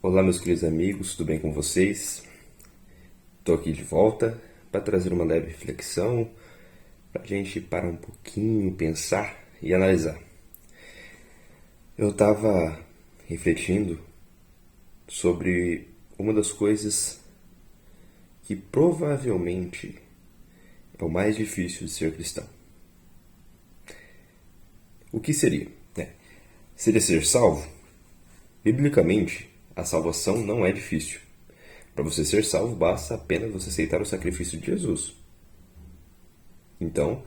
Olá, meus queridos amigos, tudo bem com vocês? Estou aqui de volta para trazer uma leve reflexão, para a gente parar um pouquinho, pensar e analisar. Eu estava refletindo sobre uma das coisas que provavelmente é o mais difícil de ser cristão. O que seria? Seria ser salvo? Biblicamente, a salvação não é difícil. Para você ser salvo, basta apenas você aceitar o sacrifício de Jesus. Então,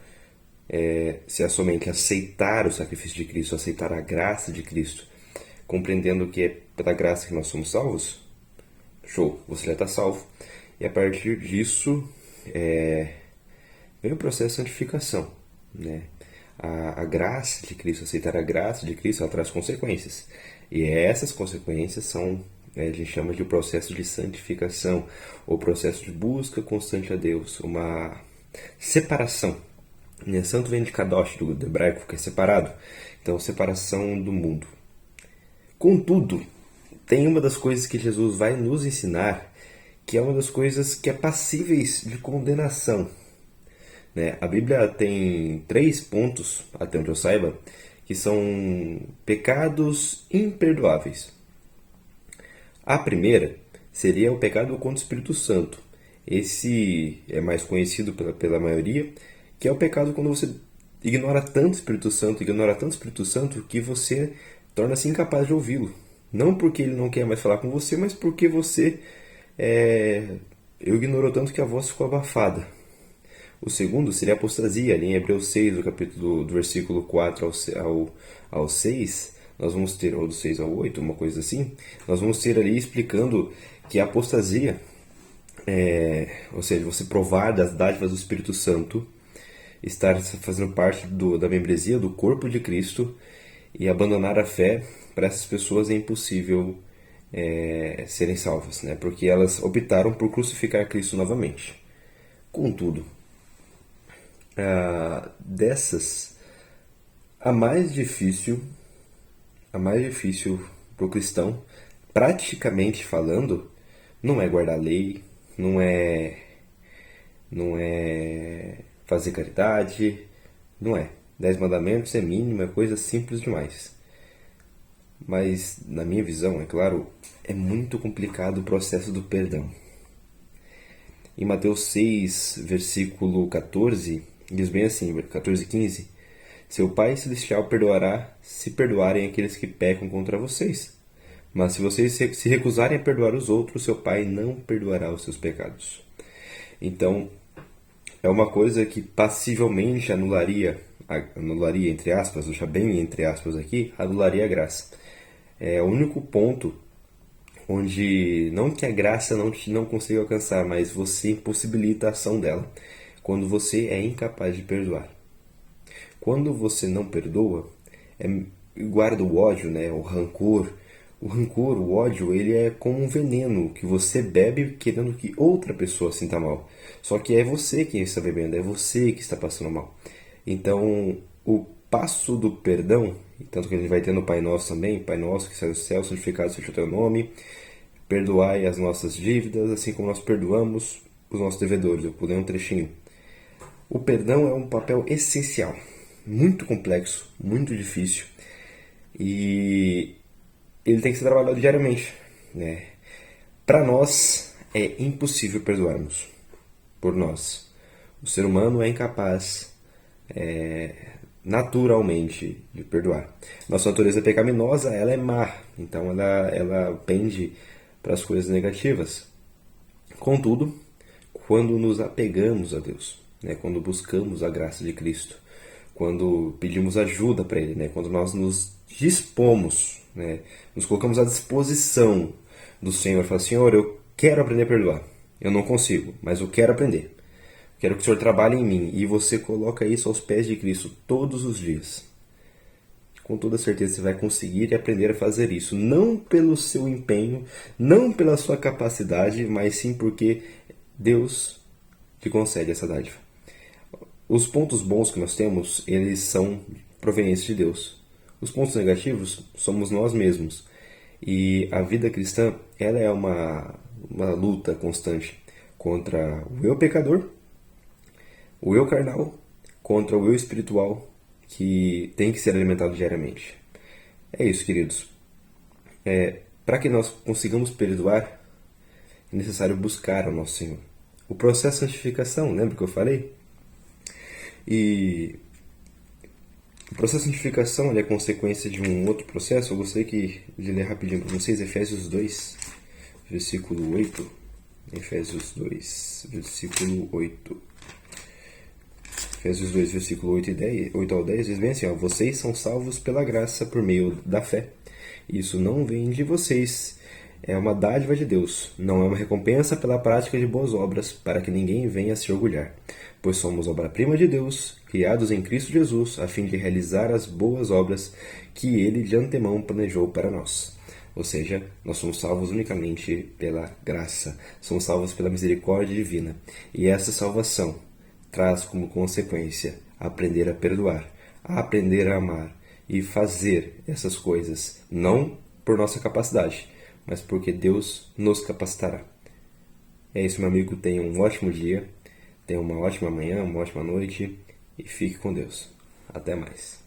se é somente aceitar o sacrifício de Cristo, aceitar a graça de Cristo, compreendendo que é pela graça que nós somos salvos, show, você já está salvo. E a partir disso, vem o processo de santificação. Né? A graça de Cristo, aceitar a graça de Cristo, ela traz consequências. E essas consequências são, a gente chama de processo de santificação, ou processo de busca constante a Deus, uma separação. Santo vem de kadosh, do hebraico, que é separado. Então, separação do mundo. Contudo, tem uma das coisas que Jesus vai nos ensinar, que é uma das coisas que é passíveis de condenação. A Bíblia tem 3 pontos, até onde eu saiba, que são pecados imperdoáveis. A primeira seria o pecado contra o Espírito Santo. Esse é mais conhecido pela maioria, que é o pecado quando você ignora tanto o Espírito Santo, que você torna-se incapaz de ouvi-lo. Não porque ele não quer mais falar com você, mas porque você ignorou tanto que a voz ficou abafada. O segundo seria a apostasia, ali em Hebreus 6, do versículo 4 ao 6, nós vamos ter, ou do 6 ao 8, uma coisa assim, nós vamos ter ali explicando que a apostasia, ou seja, você provar das dádivas do Espírito Santo, estar fazendo parte da membresia do corpo de Cristo e abandonar a fé, para essas pessoas é impossível serem salvas, né? Porque elas optaram por crucificar Cristo novamente. Contudo, dessas, a mais difícil para o cristão, praticamente falando, não é guardar a lei, não é fazer caridade, não é. 10 mandamentos é mínimo, é coisa simples demais. Mas, na minha visão, é claro, é muito complicado o processo do perdão. Em Mateus 6, versículo 14, diz bem assim, 14 e 15, seu Pai Celestial perdoará se perdoarem aqueles que pecam contra vocês. Mas se vocês se recusarem a perdoar os outros, seu Pai não perdoará os seus pecados. Então, é uma coisa que passivelmente anularia, entre aspas, vou deixar bem entre aspas aqui, anularia a graça. É o único ponto onde, não que a graça não consiga alcançar, mas você impossibilita a ação dela, quando você é incapaz de perdoar. Quando você não perdoa, guarda o ódio, o rancor. O ódio, ele é como um veneno que você bebe querendo que outra pessoa sinta mal. Só que é você quem está bebendo, é você que está passando mal. Então, o passo do perdão, tanto que a gente vai ter no Pai Nosso também, Pai Nosso que está no céu, santificado seja o teu nome, perdoai as nossas dívidas, assim como nós perdoamos os nossos devedores. Eu pulei um trechinho. O perdão é um papel essencial, muito complexo, muito difícil, e ele tem que ser trabalhado diariamente. Para nós, é impossível perdoarmos por nós. O ser humano é incapaz, naturalmente, de perdoar. Nossa natureza pecaminosa, ela é má, então ela pende para as coisas negativas. Contudo, quando nos apegamos a Deus, quando buscamos a graça de Cristo, quando pedimos ajuda para Ele, quando nós nos dispomos, nos colocamos à disposição do Senhor, falamos, Senhor, eu quero aprender a perdoar. Eu não consigo, mas eu quero aprender. Quero que o Senhor trabalhe em mim. E você coloca isso aos pés de Cristo todos os dias. Com toda certeza você vai conseguir aprender a fazer isso. Não pelo seu empenho, não pela sua capacidade, mas sim porque Deus te concede essa dádiva. Os pontos bons que nós temos, eles são provenientes de Deus. Os pontos negativos somos nós mesmos. E a vida cristã, ela é uma luta constante contra o eu pecador, o eu carnal, contra o eu espiritual, que tem que ser alimentado diariamente. É isso, queridos. Para que nós consigamos perdoar, é necessário buscar ao nosso Senhor. O processo de santificação, lembra que eu falei? E o processo de santificação é consequência de um outro processo. Eu gostaria de ler rapidinho para vocês Efésios 2, versículo 8. Efésios 2, versículo 8. Efésios 2, versículo 8 e 10, 8 ao 10, diz bem assim, ó, vocês são salvos pela graça por meio da fé. Isso não vem de vocês, é uma dádiva de Deus, não é uma recompensa pela prática de boas obras, para que ninguém venha se orgulhar. Pois somos obra-prima de Deus, criados em Cristo Jesus, a fim de realizar as boas obras que Ele de antemão planejou para nós. Ou seja, nós somos salvos unicamente pela graça, somos salvos pela misericórdia divina. E essa salvação traz como consequência aprender a perdoar, a aprender a amar e fazer essas coisas, não por nossa capacidade, mas porque Deus nos capacitará. É isso, meu amigo. Tenha um ótimo dia, tenha uma ótima manhã, uma ótima noite e fique com Deus. Até mais.